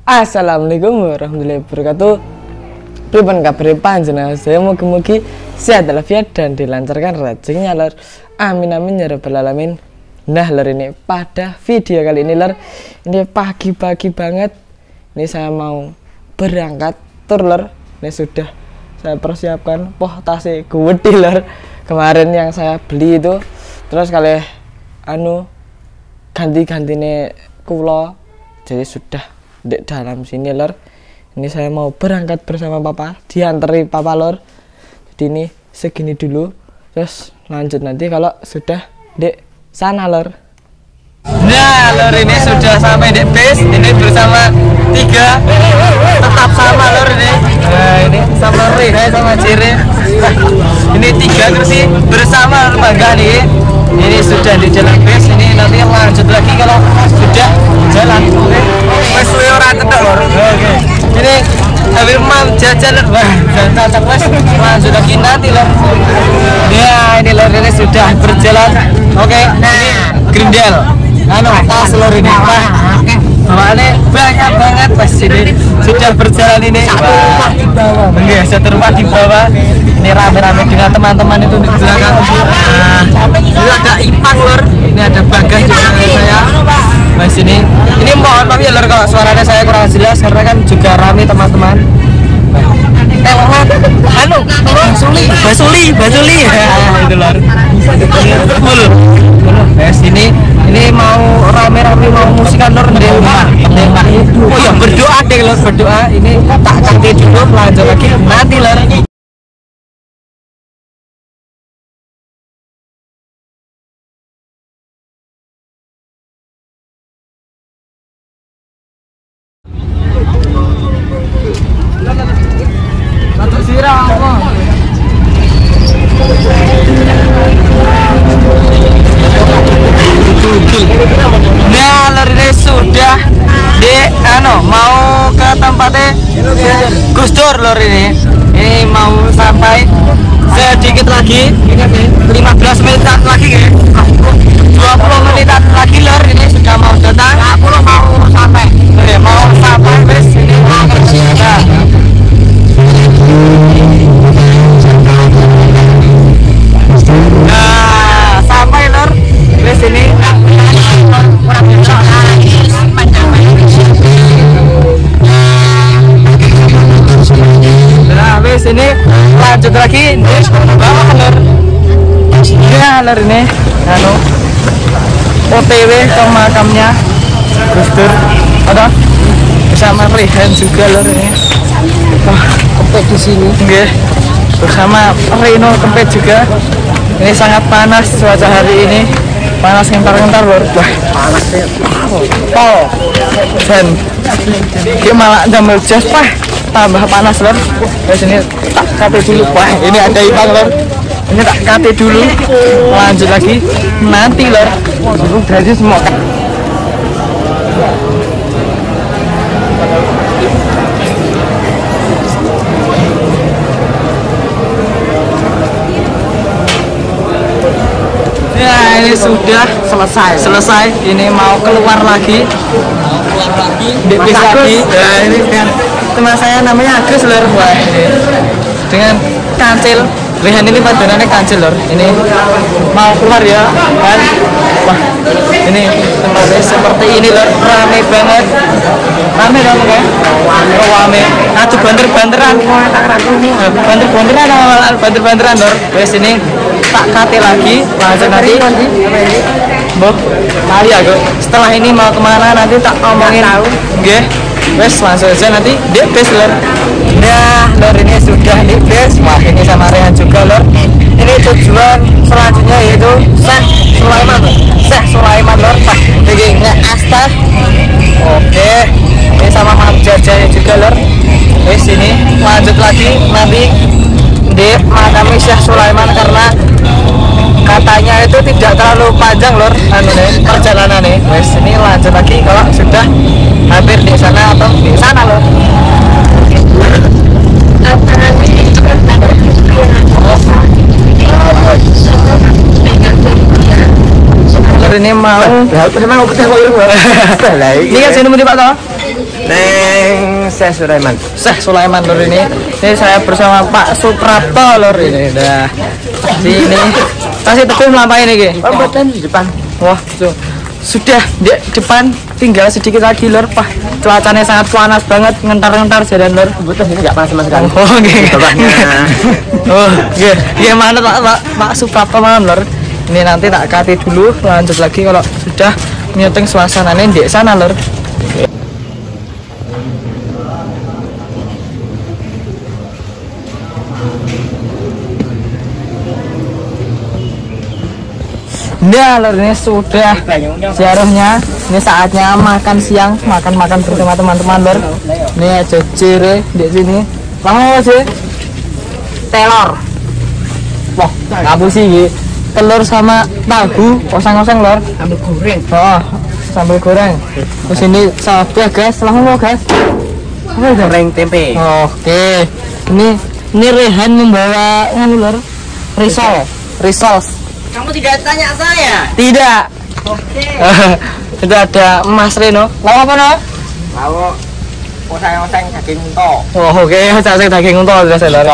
Assalamualaikum warahmatullahi wabarakatuh. Pripun kabar panjenengan? Saya mugi-mugi sehat walafiat dan dilancarkan rezekinya lor. Amin amin ya rabbal alamin. Nah lor, ini pada video kali ini lor, ini pagi-pagi banget. Ini saya mau berangkat tur lor. Ini sudah saya persiapkan tasnya gede lor. Kemarin yang saya beli itu terus kali ganti-ganti nih kulo, jadi sudah di dalam sini lor. Ini saya mau berangkat bersama papa, diantari papa lor. Jadi ini segini dulu, terus lanjut nanti kalau sudah di sana lor. Nah lor, ini sudah sampai di base. Ini bersama tiga, tetap sama lor ini. Nah ini sama Reha sama Cire. Ini tiga terus sih bersama bangga nih. Ini sudah di jalan base. Ini nanti lanjut lagi kalau sudah jalan. Wes ora tetek lor. Oke. Ini habis mam jajan lor. Dan cocok wes lanjut lagi nanti lor. Ya ini lor, ini sudah berjalan. Oke. Ini Grindel. Tas lor ini. Bawaannya banyak banget pas ini sudah berjalan ini. Enggak, satu rumah di bawah. Ini rame-rame dengan teman-teman itu di belakang. Ini ada Ipang lor. Ini ada Bagas juga saya. Mas ini mohon maaf ya lor kalau suaranya saya kurang jelas karena kan juga rame teman-teman. Basuli ya itu lor. Full. Mas ini mau rame-rame mau musikan lor di rumah. Oh ya berdoa deh lor, berdoa. Ini tak ganti dulu, lanjut lagi nanti lor. Nah lor, ini sudah di mau ke tempatnya Gus Dur lor. Ini mau sampai sedikit lagi, 15 menitan lagi ya, 20 menitan lagi lor. Ini sudah mau datang. Aku mau sampai wes ini nah sampai lor wes ini. Nah wes ini lanjut lagi di bawah lor. Ya lor, ini OTW ke makamnya Gus Dur bersama Rehan juga lor. Ini kempet di sini. Nggih, bersama Reno kempet juga. Ini sangat panas cuaca hari ini, panas ngentar-ngentar lor. Wah panas ya. Dan dia malah jambel jas tambah panas lor. Terus ini tak kate dulu. Wah ini ada Ipang lor. Ini tak kate dulu, lanjut lagi nanti lor. Jadi semua ya ini sudah selesai. Ini mau keluar lagi bis lagi. Nah ini kan teman saya namanya Agus lor. Wah ini dengan kancil Rehan, ini padanannya kancil lor. Ini mau keluar ya kan. Wah ini tempatnya seperti ini lor, rame banget. Rame dong kan? Rame. Adu banter-banteran lor. Wes ini tak kate lagi, langsung nanti boh kali aku setelah ini mau kemana nanti tak ngomongin. Nggih wes langsung aja nanti di base lor. Nah lor, ini sudah di base. Wah ini sama Rehan juga lor. Ini tujuan selanjutnya yaitu Syekh Sulaiman lor. Ini Asta. Oke, ini sama Mam Jajanya juga lor. Wes ini lanjut lagi nanti di makam Syekh Sulaiman karena katanya itu tidak terlalu panjang lor perjalanan nih. Wes ini lanjut lagi kalau sudah hampir di sana atau di sana lor. Ini mau ini kan sini mau Pak toh. Neng Syekh Sulaiman. Syekh Sulaiman lor ini. Ini saya bersama Pak Suprapto lor ini. Dah. Sini. Kasih teguh melampai ini ki. Pembuatan di depan. Wah, sudah di depan tinggal sedikit lagi lor. Pak, cuacanya sangat panas banget, ngentar-ngentar jalan lor. Betul ini nggak panas sama sekali. Oh, nggih. Oh, nggih. Gimana Pak Suprapto malam lor? Ini nanti tak kati dulu, lanjut lagi kalau sudah nyeteng suasananya di sana lor. Nah lor, ini sudah ziarahnya. Ini saatnya makan siang, makan bersama teman-teman lor. Ini aja jere di sini. Mau sih telur. Wah, ngabur sih. Telur sama tahu, oseng-oseng lor. Sambal goreng. Oh, sambal goreng. Terus ini sabda guys, langsung guys. Goreng tempe. Oke. Ini Rehan membawa nganu lor. Risol. Kamu tidak tanya saya? Tidak. Oke. Itu ada Mas Reno. Lalu apa no? Lalu oseng-oseng daging unta. Oh, oke, oseng daging unta guys lor.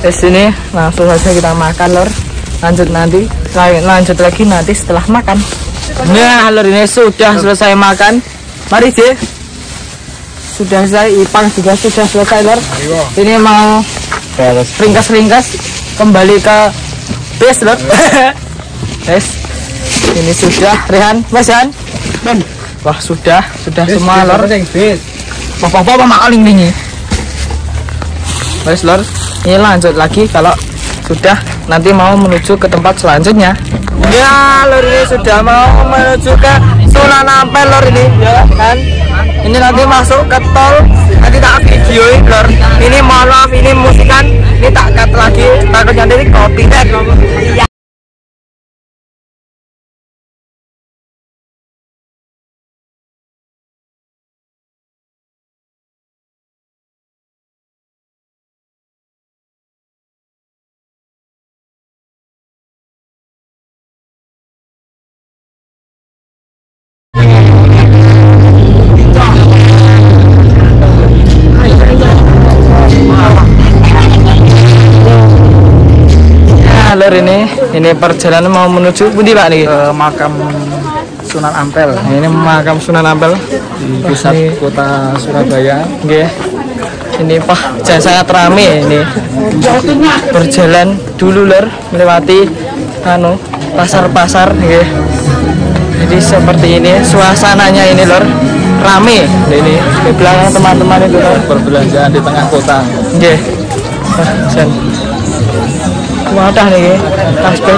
Di sini langsung saja kita makan lor. Lanjut lagi nanti setelah makan. Nah lor, ini sudah selesai makan. Mari sih. Sudah selesai, Ipang juga sudah selesai lor. Ini mau ringkas kembali ke base lor. Guys, ini sudah Rehan, Mas Han. Wah sudah semua lor. Apa maling ini. Guys lor, ini lanjut lagi kalau sudah nanti mau menuju ke tempat selanjutnya. Ya lor, ini sudah mau menuju ke Sunan Ampel lor ini ya kan. Ini nanti masuk ke tol, nanti tak videoin lor. Ini mohon maaf, ini musikan, ini tak cut lagi, takutnya nanti copyright. Lor, ini perjalanan mau menuju pundi Pak nih? Makam Sunan Ampel. Ini makam Sunan Ampel Di pusat kota Surabaya. Nggih. Ini Pak, sangat rame ini. Berjalan dulu lor, melewati pasar-pasar nggih. Jadi seperti ini suasananya ini lor, rame. Ini di belakang teman-teman itu lor, Berbelanja di tengah kota. nggih. Wadah nih, tasbih.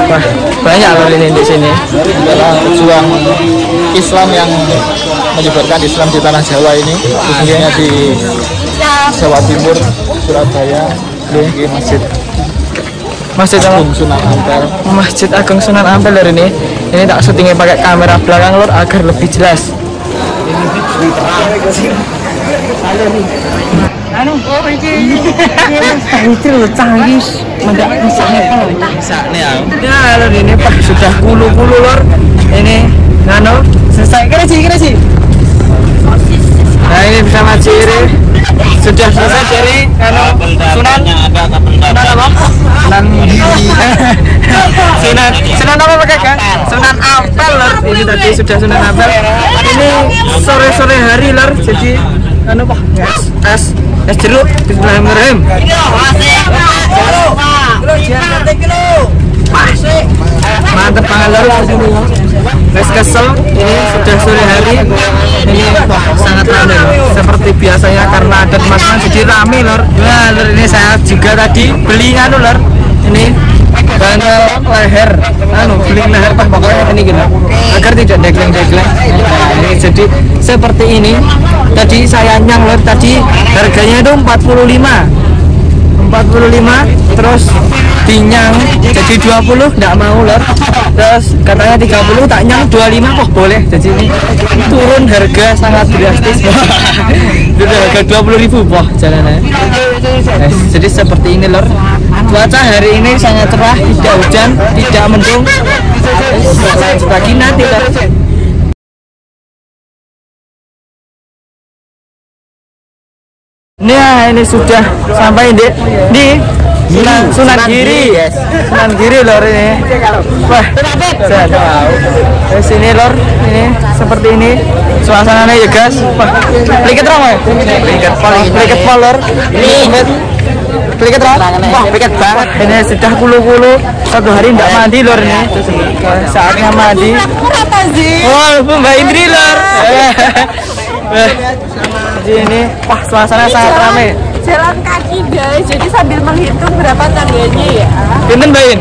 Wah, banyak loh ini di sini. Adalah pejuang Islam yang menyebarkan Islam di tanah Jawa ini, khususnya di Jawa Timur, Surabaya, di Masjid Agung Sunan Ampel. Masjid Agung Sunan Ampel lor ini. Ini tak syutingnya pakai kamera belakang lor agar lebih jelas. Itu canggih, ya lor ini Pak sudah kulu lor. Ini selesai kira sih. Nah ini bersama Ciri sudah selesai Ciri Sunan apa pakai kan? Sunan Ampel lor. Ini tadi sudah Sunan Ampel. Ini sore hari lor. Jadi Pak es jeruk. Bismillahirrahmanirrahim. Mantep banget lor. Guys kesel, ini sudah sore hari. Ini sangat ramai seperti biasanya karena ada teman-teman jadi rame lor. Nah lor, ini saya juga tadi beli lor. Ini bantal leher, beli leher Pak, pokoknya ini gitu agar tidak degleng. Ini jadi seperti ini. Tadi saya nyang lor, tadi harganya itu 45, terus dinyang jadi 20 enggak mau lor, terus katanya 30 tak nyang 25 kok boleh. Jadi ini turun harga sangat drastis. Sudah harga 20.000 wah jalannya. Jadi seperti ini lor, cuaca hari ini sangat cerah, tidak hujan, tidak mendung. Lanjut lagi nanti lor. Nah, ini sudah sampai di Sunan Giri. Sunan Giri lor ini. Wah, di sini lor, ini seperti ini suasananya ya guys. Wah, pliket rong ya? Pliket pol lor. Ini pliket rong. Wah, pliket banget. Ini sudah kulu-kulu 1 hari tidak mandi lor ini. Saatnya mandi. Oh, Mbak Indri lor. Di ini, wah suasana sangat ramai. Jalan kaki guys, jadi sambil menghitung berapa tangganya ya. Pinten Bain?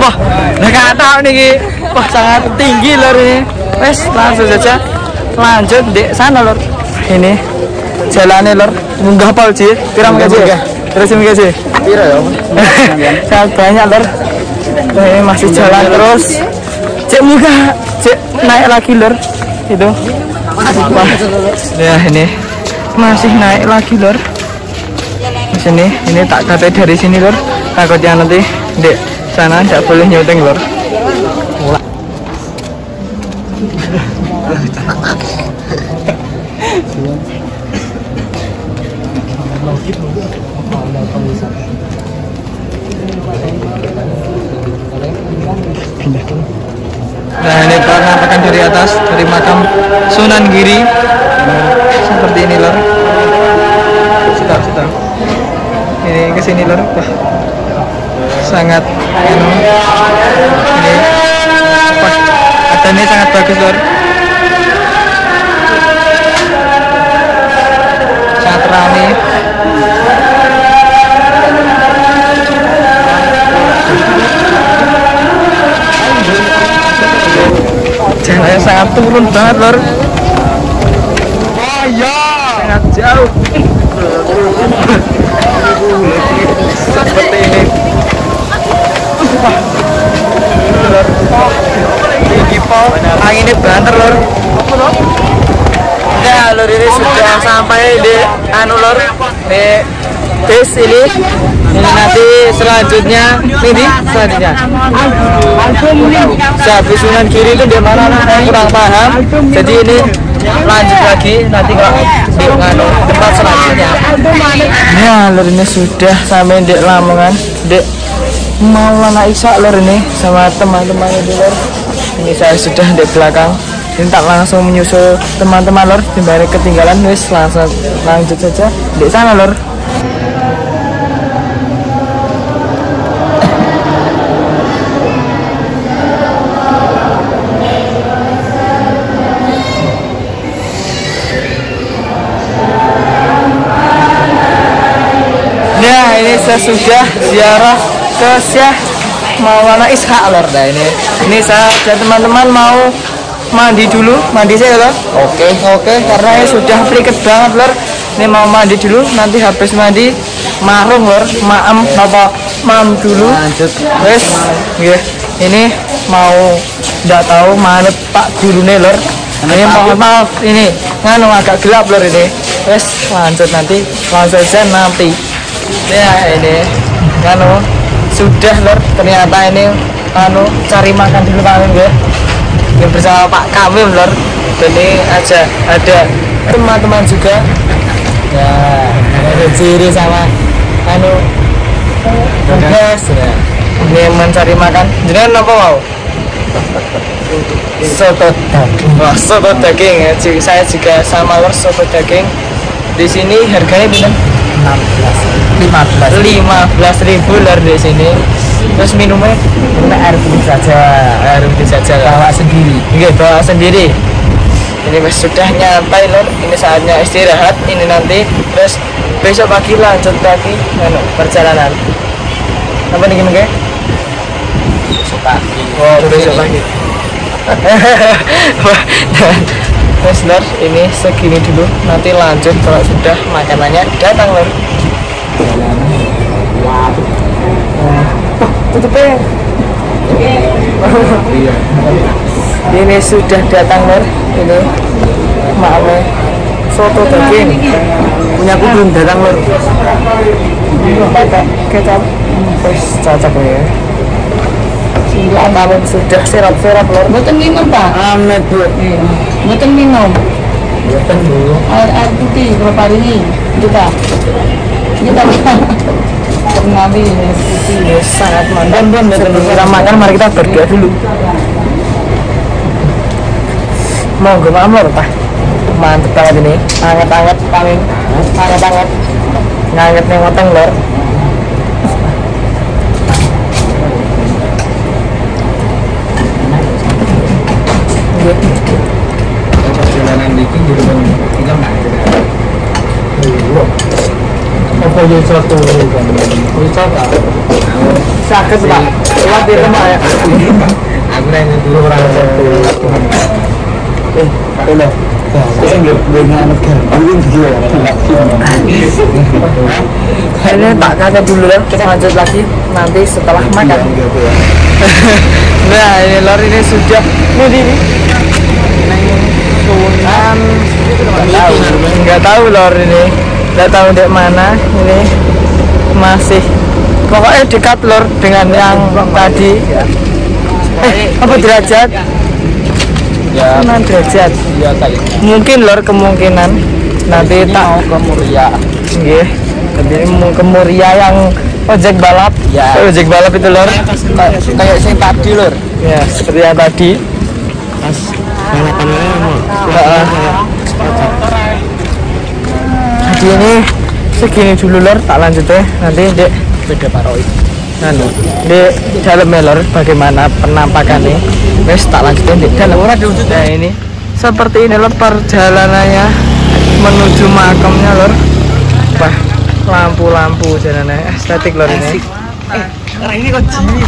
Wah, nggak tahu nih. Wah sangat tinggi lor ini. Wes langsung saja lanjut di sana lor. Ini jalannya lor, munggah pol sih. Pirang gaji ya? Terus ini gaji? Pira ya? Sangat banyak lor. Ini masih jalan terus. Cek munggah, cek naik lagi lor. Itu. Wah, ya ini masih naik lagi lor. Di sini, ini tak kata dari sini lor. Takutnya nanti di sana tidak boleh nyuting lor. Nah ini penampakan dari atas dari makam Sunan Giri seperti ini lor. Sebentar. Ini kesini lor. Wah, sangat ini wah, adanya sangat bagus lor. Sangat ramai. Jalannya sangat turun banget lor. Oh iya, sangat jauh. Seperti ini. Wah, tinggi pol, anginnya banter lor. Ya lor, ini sudah sampai di anu lor, di bis ini. Ini nanti selanjutnya selanjutnya habis Sunan Giri itu di mana saya kurang paham, jadi ini lanjut lagi nanti kalau di tempat selanjutnya. Ya lor, ini sudah sampai di Lamongan, di Maulana Isa lor ini sama teman-temannya di lor. Ini saya sudah di belakang, ini tak langsung menyusul teman-teman lor, timbang ketinggalan wis langsung lanjut saja di sana lor. Nah ini saya sudah ziarah ke Syekh Maulana Ishaq lor. Nah ini saya dan teman-teman mau mandi dulu, mandi saya lor. Oke, karena ini sudah pliket banget lor. Ini mau mandi dulu, nanti habis mandi marung lor, maem dulu. Lanjut. Wes, ini mau nggak tahu mana Pak Gurune lor. Ini mohon maaf, ini nganu agak gelap lor ini. Wes lanjut nanti langsung saja nanti. Ya ini anu sudah lor, ternyata ini anu cari makan dulu kami ini bersama Pak Kamim lor. Ini aja ada teman-teman juga ya, ada Ciri sama anu guys ya. Ini mencari makan jenengan apa mau? Soto daging. Wah, soto daging ya. Saya juga sama lor, soto daging. Di sini harganya berapa? 15.000 lor di sini. Terus minumnya air putih saja, bawa sendiri. Iya, bawa sendiri. Ini sudah nyantai lor, ini saatnya istirahat. Ini nanti terus besok pagi lanjut lagi perjalanan. Apa nih gimana? Besok pagi. Oh, besok pagi. Terus lor, ini segini dulu, nanti lanjut kalau sudah makanannya datang lor. Tutupnya. Ini sudah datang lor, ini maafnya soto daging punya aku belum datang lor. Pakai kecap, terus cocok ya. Makanan sudah serap lor. Bukan minum Pak. Amet Bu. Bukan minum. air putih berapa hari ini kita nanti air putih sangat mantap. Sebelum kita makan mari kita berdoa dulu. Monggo mamor Pak. Mantep banget ini, anget-anget paling anget-anget nganget nih weteng lor. Perjalanan ini juga kita nggak Apa yang satu kan? Wisata. Sakit Pak. Lewat di rumah ya. aku nanya dulu orang satu Udah. Ini tak kaget dulu ya, kita lanjut lagi nanti setelah makan. Nah ini lor ini sudah ini Sunan nggak tahu lor ini, nggak tahu di mana ini masih pokoknya dekat lor dengan yang tadi. Apa derajat? ya Sunan Derajat. ya kayak Mungkin lor kemungkinan nanti tak mau ke Muria nggih. Nanti mau ke Muria yang ojek balap. Ya. Ojek balap itu lor. kayak sing tadi lur. Ya, seperti yang tadi. Jadi ini segini dulu lor, tak lanjut ya. Nanti dek Beda paroi. di dalam lor bagaimana penampakannya. Wes tak lanjutin di dalam. Nah ini seperti ini lor perjalanannya menuju makamnya lor. Wah, lampu-lampu jalannya estetik lor ini. Ini kok gini.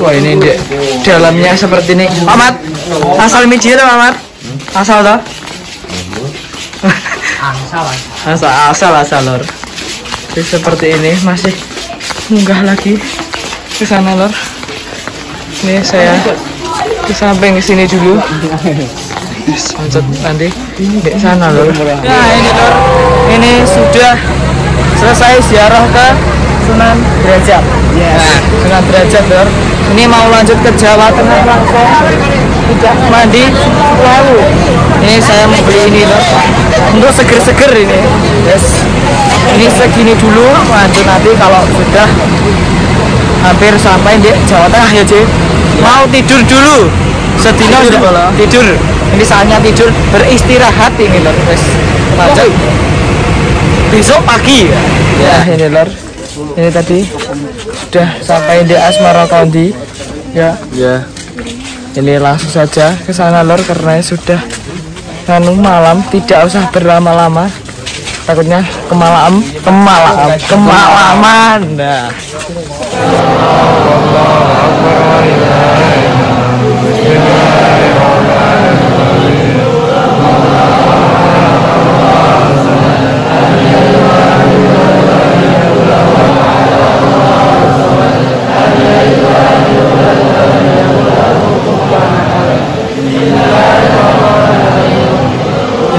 Wah ini di dalamnya seperti ini. Mamat, asal miji ya Mamat? Asal toh? Asal lor. Jadi seperti ini masih munggah lagi ke sana lor. Ini saya ke samping sini dulu. Lanjut nanti di sana lor. Nah ini lor, ini sudah selesai ziarah ke Sunan Derajat. Nah, Sunan Derajat lor. Ini mau lanjut ke Jawa Tengah langsung. Tidak mandi lalu. Ini saya mau beli ini lor. Untuk seger-seger ini. Yes. Ini segini dulu, lanjut nanti kalau sudah hampir sampai di Jawa Tengah ya Ci. Mau tidur dulu. Sedino tidur. Ini saatnya tidur, beristirahat ini lor. Yes. Lanjut. Besok pagi ya ini lor. Ini tadi sudah sampai di Asmara County ya. Ya. Ini langsung saja ke sana lor karena sudah malam, tidak usah berlama-lama. Takutnya kemalaman. Nah.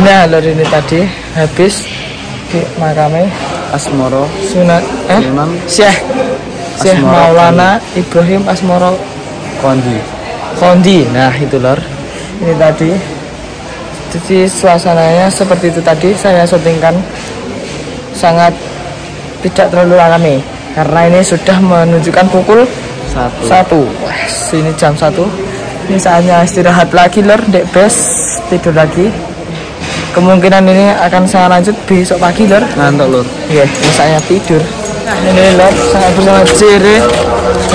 Nah, lor ini tadi habis di makamnya Asmoro Sunan Syekh Maulana Ibrahim Asmoro Kondi. Nah itu lor, ini tadi jadi suasananya seperti itu tadi saya syutingkan, sangat tidak terlalu rame karena ini sudah menunjukkan pukul 1. Ini jam 1. Ini saatnya istirahat lagi lor, dek bes tidur lagi. Kemungkinan ini akan saya lanjut besok pagi lor. ngantuk lur. Iya, misalnya tidur. Nah ini lor, saya bersama Ciri.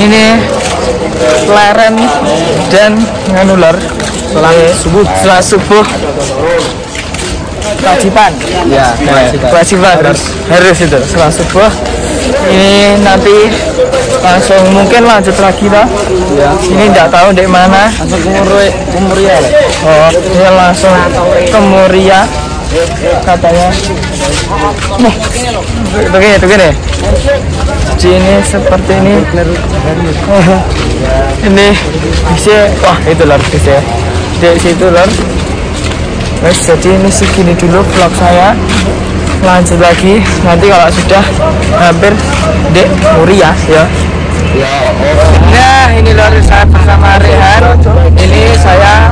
Ini leren dan nganu lor. Setelah subuh kewajiban. Ya, Kewajiban harus itu setelah subuh. Ini nanti langsung mungkin lanjut lagi lah. ya. Ini tidak tahu di mana. Langsung ke Muria. Oh, ini langsung ke Muria katanya. Nih, begini. Jadi ini seperti ini. Ini bisa, wah itu lor bisa. Di situ lor. Wes, jadi ini segini dulu vlog saya. Lanjut lagi nanti kalau sudah hampir di Muria ya. Nah ini lor saya bersama Rehan. Ini saya